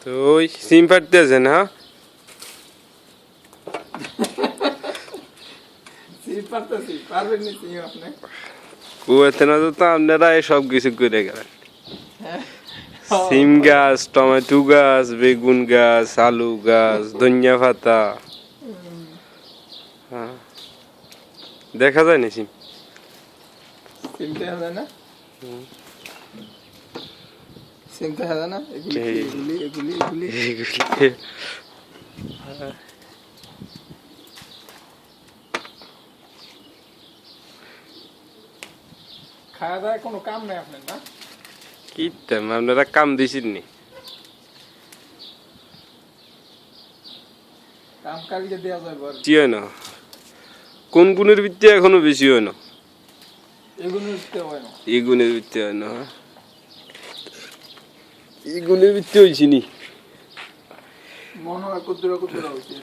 তো ওই সিম পাড়তেছেন হ্যাঁ সিম পারতেছি, পারবেন নি সিম আপনি? কুয়াতে না তো আপনারা সব কিছু করে গেলেন হ্যাঁ। সিম গাছ টমেটো গাছ বেগুন গাছ আলু গাছ ধনিয়া পাতা হ্যাঁ দেখা যায় না সিম সিম দেখা যায় না? সিম দেখা যায় না? এগুলি কি? এই- এগুলি এগুলি এগুলি এইগুলি খাওয়া দাওয়ায় কোনো কাম নেই আপনার না? কি আপনারা কাম দিছেন নি কাম কাজকে দেওয়া যাবে আর বেশি হয় না কোন গুণের ভিত্তি এখনো বেশি হয় না এগুলো দিতে হয় না। এই গুণের ভিত্তি হয় না এই গুণের ভিত্তি হয়েছি নি মনে হয় কুদ্দুরা কুদ্দুরা হয়েছে।